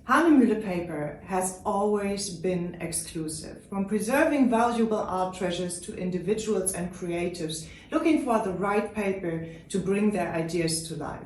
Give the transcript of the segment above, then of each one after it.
Hahnemühle paper has always been exclusive, from preserving valuable art treasures to individuals and creatives looking for the right paper to bring their ideas to life.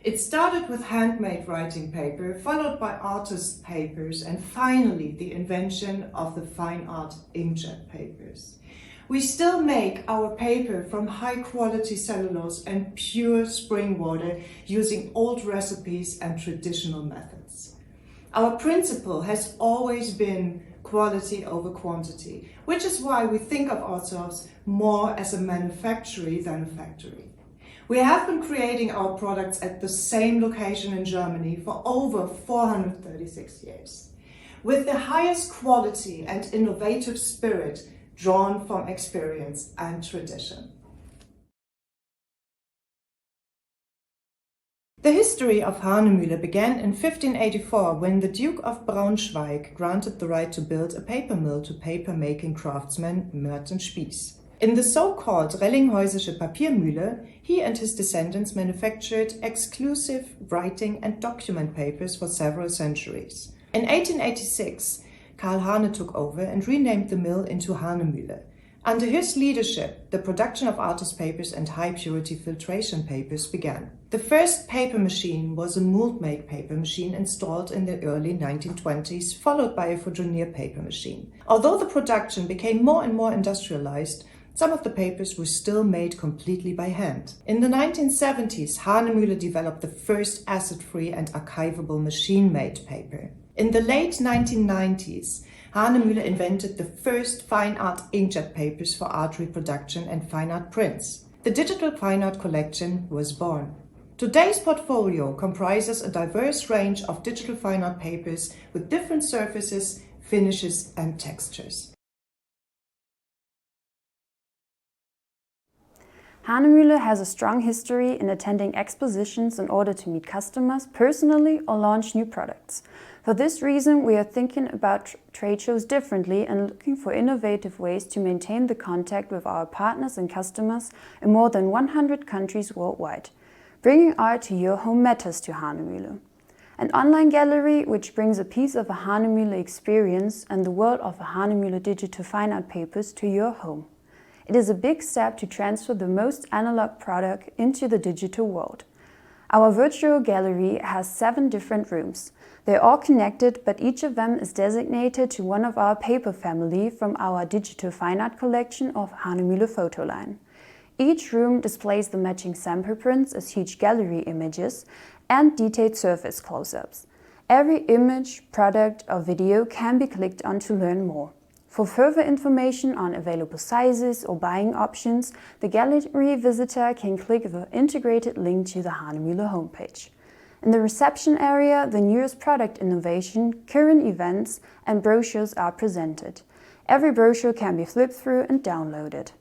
It started with handmade writing paper, followed by artist papers, and finally the invention of the fine art inkjet papers. We still make our paper from high-quality cellulose and pure spring water using old recipes and traditional methods. Our principle has always been quality over quantity, which is why we think of ourselves more as a manufacturer than a factory. We have been creating our products at the same location in Germany for over 436 years, with the highest quality and innovative spirit drawn from experience and tradition. The history of Hahnemühle began in 1584 when the Duke of Braunschweig granted the right to build a paper mill to paper-making craftsman Merten Spies. In the so-called Rellinghäusische Papiermühle, he and his descendants manufactured exclusive writing and document papers for several centuries. In 1886, Karl Hahne took over and renamed the mill into Hahnemühle. Under his leadership, the production of artist papers and high-purity filtration papers began. The first paper machine was a mold-made paper machine installed in the early 1920s, followed by a Foudrinier paper machine. Although the production became more and more industrialized, some of the papers were still made completely by hand. In the 1970s, Hahnemühle developed the first acid-free and archivable machine-made paper. In the late 1990s, Hahnemühle invented the first fine art inkjet papers for art reproduction and fine art prints. The Digital FineArt Collection was born. Today's portfolio comprises a diverse range of digital fine art papers with different surfaces, finishes and textures. Hahnemühle has a strong history in attending expositions in order to meet customers personally or launch new products. For this reason, we are thinking about trade shows differently and looking for innovative ways to maintain the contact with our partners and customers in more than 100 countries worldwide. Bringing art to your home matters to Hahnemühle. An online gallery which brings a piece of a Hahnemühle experience and the world of a Hahnemühle Digital FineArt papers to your home. It is a big step to transfer the most analog product into the digital world. Our virtual gallery has 7 different rooms. They're all connected, but each of them is designated to one of our paper family from our Digital FineArt Collection of Hahnemühle Photo line. Each room displays the matching sample prints as huge gallery images and detailed surface close-ups. Every image, product or video can be clicked on to learn more. For further information on available sizes or buying options, the gallery visitor can click the integrated link to the Hahnemühle homepage. In the reception area, the newest product innovation, current events and brochures are presented. Every brochure can be flipped through and downloaded.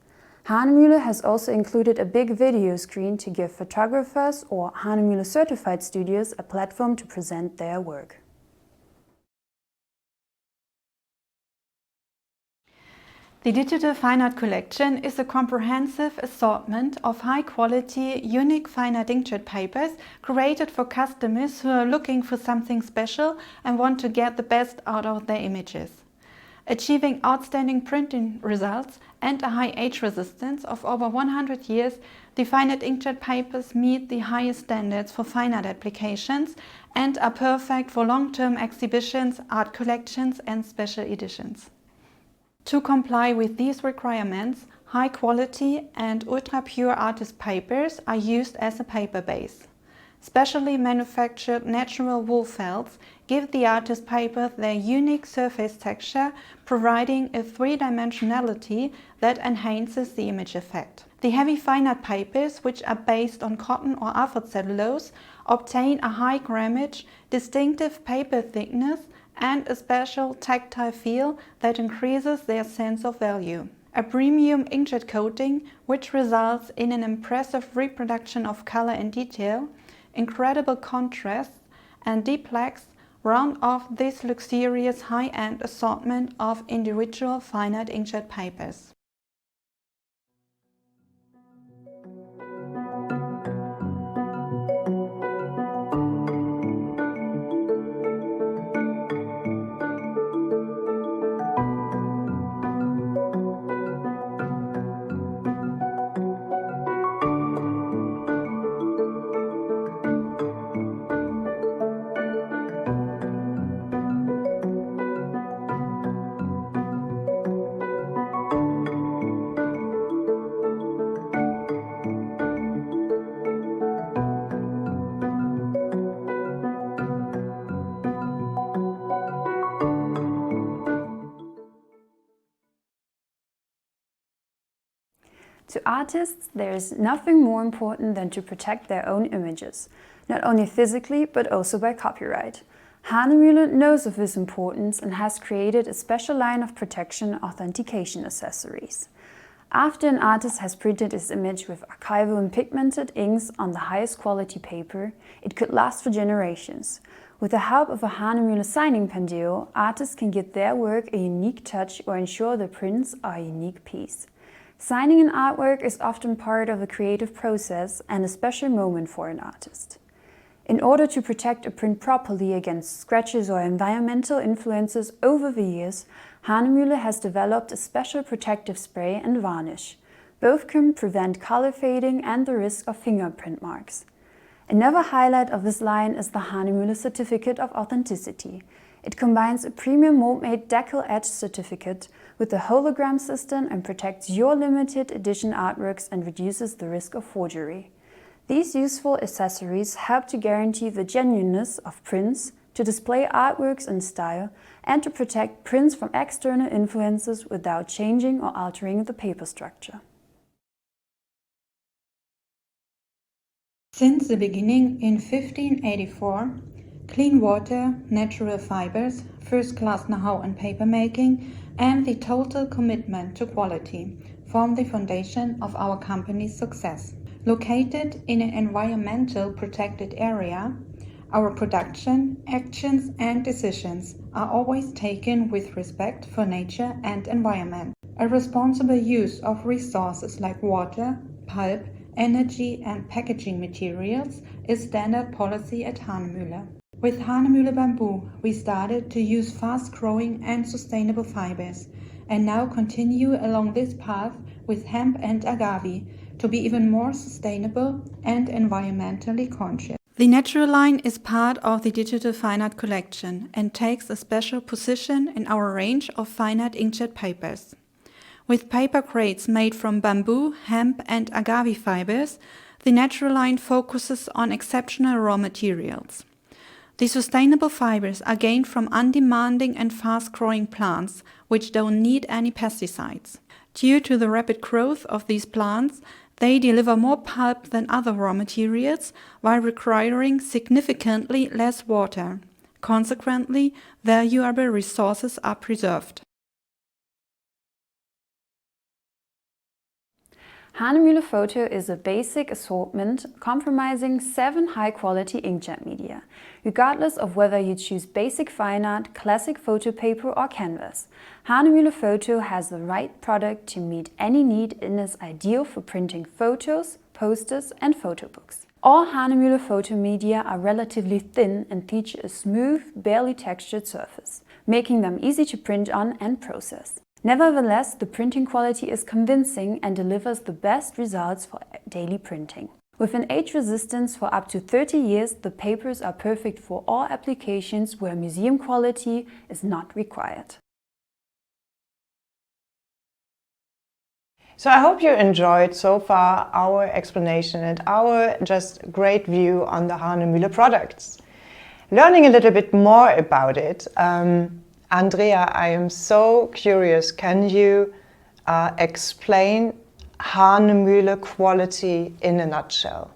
Hahnemühle has also included a big video screen to give photographers or Hahnemühle certified studios a platform to present their work. The Digital FineArt Collection is a comprehensive assortment of high-quality, unique fine art inkjet papers created for customers who are looking for something special and want to get the best out of their images. Achieving outstanding printing results and a high age resistance of over 100 years, the fine art inkjet papers meet the highest standards for fine art applications and are perfect for long-term exhibitions, art collections and special editions. To comply with these requirements, high-quality and ultra-pure artist papers are used as a paper base. Specially manufactured natural wool felts give the artist paper their unique surface texture, providing a three-dimensionality that enhances the image effect. The heavy fine art papers, which are based on cotton or alpha cellulose, obtain a high grammage, distinctive paper thickness, and a special tactile feel that increases their sense of value. A premium inkjet coating, which results in an impressive reproduction of color and detail, incredible contrast and deep blacks, round off this luxurious high-end assortment of individual fine art inkjet papers. To artists, there is nothing more important than to protect their own images, not only physically but also by copyright. Hahnemühle knows of this importance and has created a special line of protection authentication accessories. After an artist has printed his image with archival and pigmented inks on the highest quality paper, it could last for generations. With the help of a Hahnemühle signing pendule, artists can give their work a unique touch or ensure the prints are a unique piece. Signing an artwork is often part of a creative process and a special moment for an artist. In order to protect a print properly against scratches or environmental influences over the years, Hahnemühle has developed a special protective spray and varnish. Both can prevent color fading and the risk of fingerprint marks. Another highlight of this line is the Hahnemühle Certificate of Authenticity. It combines a premium mold-made decal edge certificate with a hologram system and protects your limited edition artworks and reduces the risk of forgery. These useful accessories help to guarantee the genuineness of prints, to display artworks in style, and to protect prints from external influences without changing or altering the paper structure. Since the beginning in 1584, clean water, natural fibers, first-class know-how in papermaking, and the total commitment to quality form the foundation of our company's success. Located in an environmental protected area, our production, actions and decisions are always taken with respect for nature and environment. A responsible use of resources like water, pulp, energy and packaging materials is standard policy at Hahnemühle. With Hahnemühle Bamboo, we started to use fast-growing and sustainable fibers and now continue along this path with hemp and agave to be even more sustainable and environmentally conscious. The natural line is part of the Digital FineArt Collection and takes a special position in our range of fine art inkjet papers. With paper crates made from bamboo, hemp and agave fibers, the natural line focuses on exceptional raw materials. The sustainable fibers are gained from undemanding and fast-growing plants, which don't need any pesticides. Due to the rapid growth of these plants, they deliver more pulp than other raw materials while requiring significantly less water. Consequently, valuable resources are preserved. Hahnemühle Photo is a basic assortment comprising 7 high-quality inkjet media. Regardless of whether you choose basic fine art, classic photo paper or canvas, Hahnemühle Photo has the right product to meet any need and is ideal for printing photos, posters and photo books. All Hahnemühle Photo media are relatively thin and feature a smooth, barely textured surface, making them easy to print on and process. Nevertheless, the printing quality is convincing and delivers the best results for daily printing. With an age resistance for up to 30 years, the papers are perfect for all applications where museum quality is not required. So I hope you enjoyed so far our explanation and our just great view on the Hahnemühle products. Learning a little bit more about it, Andrea, I am so curious, can you explain Hahnemühle quality in a nutshell?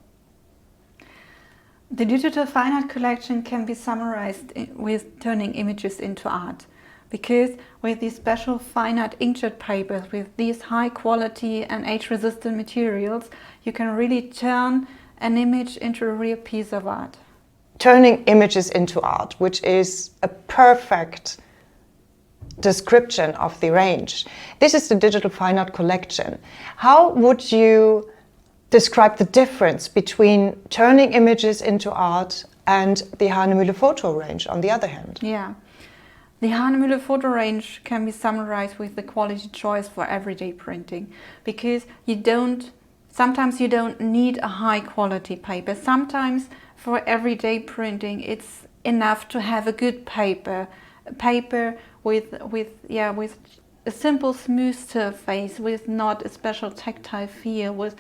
The Digital FineArt Collection can be summarized with turning images into art. Because with these special fine art inkjet papers, with these high quality and age-resistant materials, you can really turn an image into a real piece of art. Turning images into art, which is a perfect description of the range. This is the Digital FineArt Collection. How would you describe the difference between turning images into art and the Hahnemühle Photo range on the other hand? Yeah. The Hahnemühle Photo range can be summarized with the quality choice for everyday printing, because sometimes you don't need a high quality paper. Sometimes for everyday printing it's enough to have a good paper, with a simple smooth surface, with not a special tactile feel.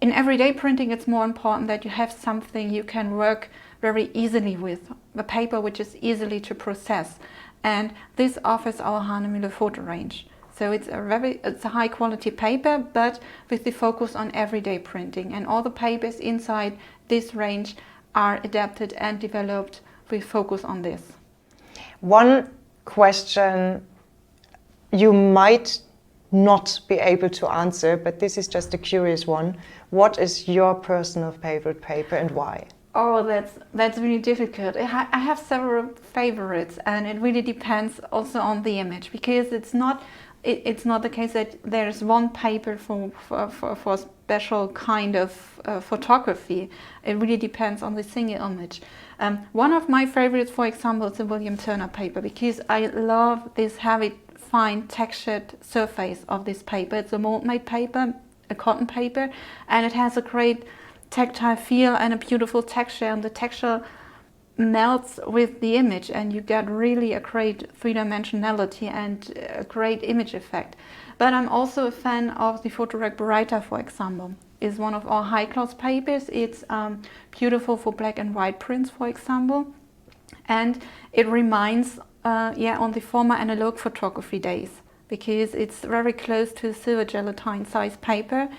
In everyday printing it's more important that you have something you can work very easily with, a paper which is easily to process, and this offers our Hahnemühle Photo range. So it's a high quality paper, but with the focus on everyday printing. And all the papers inside this range are adapted and developed with focus on this. One question you might not be able to answer, but this is just a curious one. What is your personal favorite paper and why? Oh, that's really difficult. I have several favorites, and it really depends also on the image, because it's not the case that there's one paper for special kind of photography. It really depends on the single image. One of my favorites, for example, is the William Turner paper, because I love this heavy, fine textured surface of this paper. It's a mold-made paper, a cotton paper, and it has a great tactile feel and a beautiful texture, and the texture melts with the image, and you get really a great three-dimensionality and a great image effect. But I'm also a fan of the Photorec Barita, for example. It's one of our high-gloss papers. It's beautiful for black and white prints, for example, and it reminds on the former analog photography days, because it's very close to silver gelatine size paper,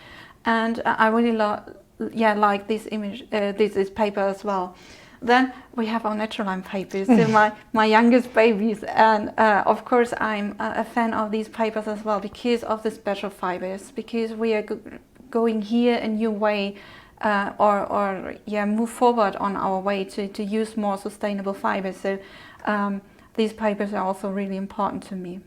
and I really like this image, this paper as well. Then we have our natural line papers, so my youngest babies, and of course I'm a fan of these papers as well, because of the special fibers, because we are going here a new way, move forward on our way to use more sustainable fibers. So these papers are also really important to me.